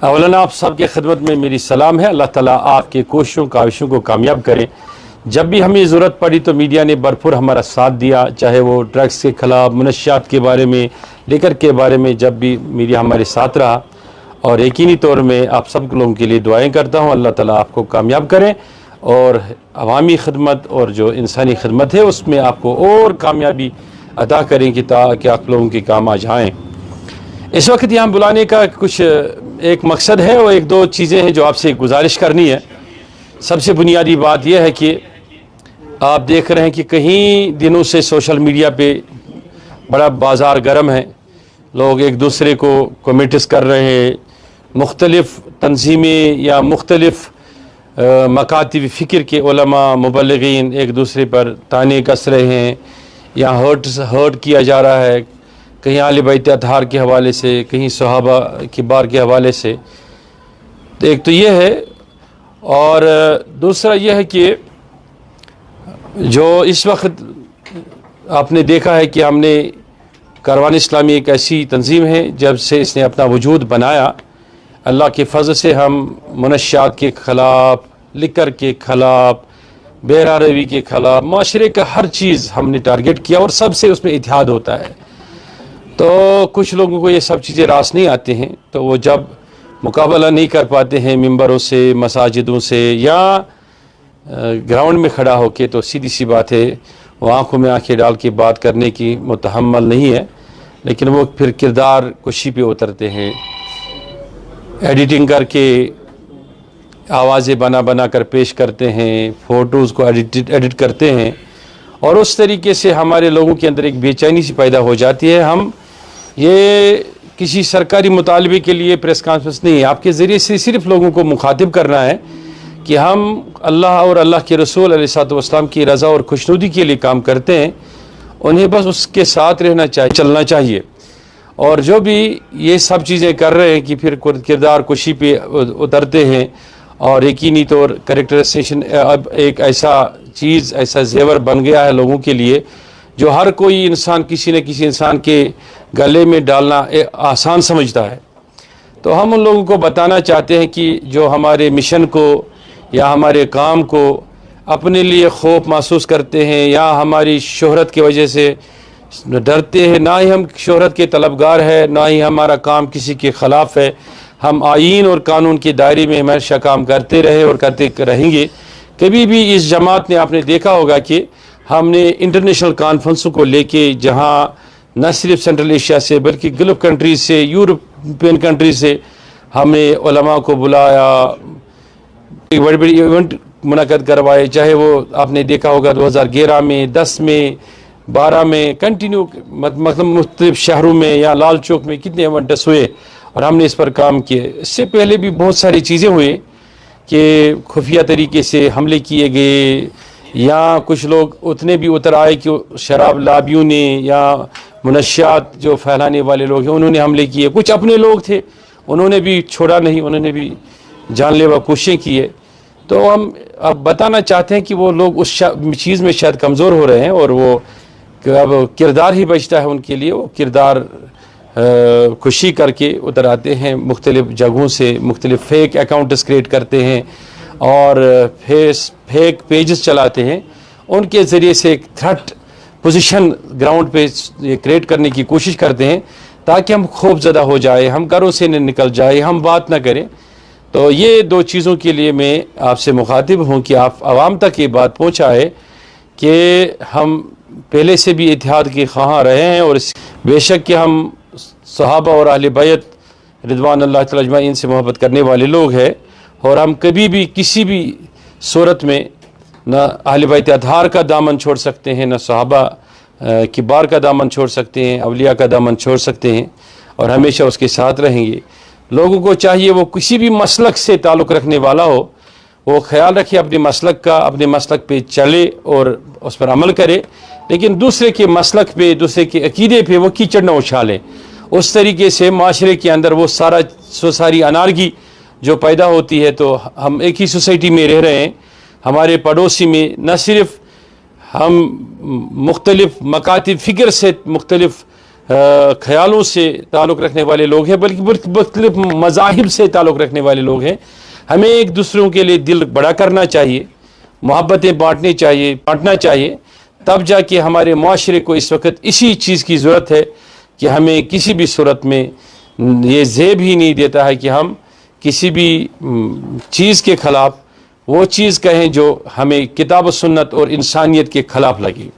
اولاً آپ سب کے خدمت میں میری سلام ہے۔ اللہ تعالیٰ آپ کے کوششوں کاوشوں کو کامیاب کرے۔ جب بھی ہمیں ضرورت پڑی تو میڈیا نے بھرپور ہمارا ساتھ دیا، چاہے وہ ڈرگس کے خلاف، منشیات کے بارے میں، لیکر کے بارے میں، جب بھی میڈیا ہمارے ساتھ رہا۔ اور یقینی طور میں آپ سب لوگوں کے لیے دعائیں کرتا ہوں، اللہ تعالیٰ آپ کو کامیاب کریں اور عوامی خدمت اور جو انسانی خدمت ہے اس میں آپ کو اور کامیابی عطا کریں کہ تاکہ آپ لوگوں کے کام آ جائیں۔ اس وقت یہاں بلانے کا کچھ ایک مقصد ہے اور ایک دو چیزیں ہیں جو آپ سے گزارش کرنی ہے۔ سب سے بنیادی بات یہ ہے کہ آپ دیکھ رہے ہیں کہ کہیں دنوں سے سوشل میڈیا پہ بڑا بازار گرم ہے، لوگ ایک دوسرے کو کمیٹس کر رہے ہیں، مختلف تنظیمیں یا مختلف مکاتب فکر کے علماء مبلغین ایک دوسرے پر تانے کس رہے ہیں یا ہرٹ کیا جا رہا ہے، کہیں اہل بیت اطہار کے حوالے سے، کہیں صحابہ کبار کے حوالے سے۔ تو ایک تو یہ ہے، اور دوسرا یہ ہے کہ جو اس وقت آپ نے دیکھا ہے کہ ہم نے کاروان اسلامی ایک ایسی تنظیم ہے جب سے اس نے اپنا وجود بنایا، اللہ کے فضل سے ہم منشیات کے خلاف، لکر کے خلاف، بیرا روی کے خلاف، معاشرے کا ہر چیز ہم نے ٹارگٹ کیا اور سب سے اس میں اتحاد ہوتا ہے۔ تو کچھ لوگوں کو یہ سب چیزیں راس نہیں آتے ہیں، تو وہ جب مقابلہ نہیں کر پاتے ہیں ممبروں سے، مساجدوں سے یا گراؤنڈ میں کھڑا ہو کے، تو سیدھی سی بات ہے وہ آنکھوں میں آنکھیں ڈال کے بات کرنے کی متحمل نہیں ہے، لیکن وہ پھر کردار کشی پہ اترتے ہیں، ایڈیٹنگ کر کے آوازیں بنا کر پیش کرتے ہیں، فوٹوز کو ایڈٹ کرتے ہیں، اور اس طریقے سے ہمارے لوگوں کے اندر ایک بے چینی سی پیدا ہو جاتی ہے۔ ہم یہ کسی سرکاری مطالبے کے لیے پریس کانفرنس نہیں ہے، آپ کے ذریعے سے صرف لوگوں کو مخاطب کرنا ہے کہ ہم اللہ اور اللہ کے رسول علیہ الصلوۃ والسلام کی رضا اور خوشنودی کے لیے کام کرتے ہیں، انہیں بس اس کے ساتھ رہنا چاہیے، چلنا چاہیے۔ اور جو بھی یہ سب چیزیں کر رہے ہیں کہ پھر کردار کشی پہ اترتے ہیں، اور یقینی طور کریکٹرائزیشن اب ایک ایسا چیز، ایسا زیور بن گیا ہے لوگوں کے لیے جو ہر کوئی انسان کسی نہ کسی انسان کے گلے میں ڈالنا آسان سمجھتا ہے۔ تو ہم ان لوگوں کو بتانا چاہتے ہیں کہ جو ہمارے مشن کو یا ہمارے کام کو اپنے لیے خوف محسوس کرتے ہیں یا ہماری شہرت کی وجہ سے ڈرتے ہیں، نہ ہی ہم شہرت کے طلبگار ہیں، نہ ہی ہمارا کام کسی کے خلاف ہے، ہم آئین اور قانون کے دائرے میں ہمیشہ کام کرتے رہے اور کرتے رہیں گے۔ کبھی بھی اس جماعت نے آپ نے دیکھا ہوگا کہ ہم نے انٹرنیشنل کانفرنسوں کو لے کے، جہاں نہ صرف سینٹرل ایشیا سے بلکہ گلف کنٹریز سے، یورپین کنٹریز سے ہم نے علماء کو بلایا، ایک بڑی بڑی ایونٹ منعقد کروائے، چاہے وہ آپ نے دیکھا ہوگا 2011 میں، 10 میں، 12 میں، کنٹینیو مطلب مختلف شہروں میں یا لال چوک میں کتنے ایونٹس ہوئے اور ہم نے اس پر کام کیے۔ اس سے پہلے بھی بہت ساری چیزیں ہوئی کہ خفیہ طریقے سے حملے کیے گئے، یا کچھ لوگ اتنے بھی اتر آئے کہ شراب لابیوں نے یا منشیات جو پھیلانے والے لوگ ہیں انہوں نے حملے کیے، کچھ اپنے لوگ تھے انہوں نے بھی چھوڑا نہیں، انہوں نے بھی جان لیوا کوششیں کیے۔ تو ہم اب بتانا چاہتے ہیں کہ وہ لوگ اس چیز میں شاید کمزور ہو رہے ہیں، اور وہ اب کردار ہی بچتا ہے ان کے لیے، وہ کردار کشی کر کے اتر آتے ہیں مختلف جگہوں سے، مختلف فیک اکاؤنٹس کریٹ کرتے ہیں اور فیک پیجز چلاتے ہیں، ان کے ذریعے سے ایک تھرٹ پوزیشن گراؤنڈ پہ کریٹ کرنے کی کوشش کرتے ہیں تاکہ ہم خوف زدہ ہو جائے، ہم گھروں سے نہ نکل جائے، ہم بات نہ کریں۔ تو یہ دو چیزوں کے لیے میں آپ سے مخاطب ہوں کہ آپ عوام تک یہ بات پہنچائے کہ ہم پہلے سے بھی اتحاد کے خواہاں رہے ہیں، اور بے شک کہ ہم صحابہ اور اہل بیت رضوان اللہ تعالی اجمعین سے محبت کرنے والے لوگ ہیں، اور ہم کبھی بھی کسی بھی صورت میں نہ اہل بیت اطہار کا دامن چھوڑ سکتے ہیں، نہ صحابہ کبار کا دامن چھوڑ سکتے ہیں، اولیاء کا دامن چھوڑ سکتے ہیں، اور ہمیشہ اس کے ساتھ رہیں گے۔ لوگوں کو چاہیے وہ کسی بھی مسلک سے تعلق رکھنے والا ہو، وہ خیال رکھے اپنے مسلک کا، اپنے مسلک پہ چلے اور اس پر عمل کرے، لیکن دوسرے کے مسلک پہ، دوسرے کے عقیدے پہ وہ کیچڑ نہ اچھالے۔ اس طریقے سے معاشرے کے اندر وہ ساری انارکی جو پیدا ہوتی ہے، تو ہم ایک ہی سوسائٹی میں رہ رہے ہیں، ہمارے پڑوسی میں نہ صرف ہم مختلف مکاتب فکر سے مختلف خیالوں سے تعلق رکھنے والے لوگ ہیں، بلکہ مختلف مذاہب سے تعلق رکھنے والے لوگ ہیں۔ ہمیں ایک دوسروں کے لیے دل بڑا کرنا چاہیے، محبتیں بانٹنا چاہیے، تب جا کے ہمارے معاشرے کو اس وقت اسی چیز کی ضرورت ہے کہ ہمیں کسی بھی صورت میں یہ زیب ہی نہیں دیتا ہے کہ ہم کسی بھی چیز کے خلاف وہ چیز کہیں جو ہمیں کتاب و سنت اور انسانیت کے خلاف لگے۔